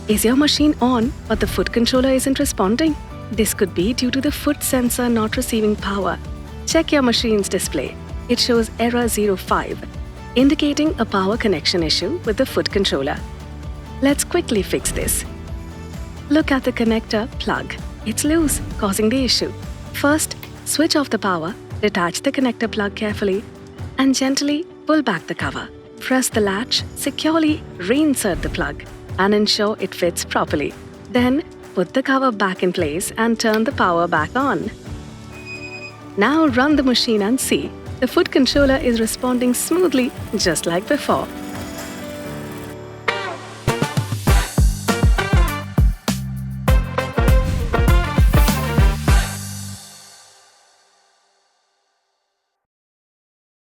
Is your machine on but the foot controller isn't responding? This could be due to the foot sensor not receiving power. Check your machine's display. It shows error 05, indicating a power connection issue with the foot controller. Let's quickly fix this. Look at the connector plug. It's loose, causing the issue. First, switch off the power, detach the connector plug carefully, and gently pull back the cover. Press the latch, securely reinsert the plug, and ensure it fits properly. Then, put the cover back in place and turn the power back on. Now run the machine and see. The foot controller is responding smoothly just like before.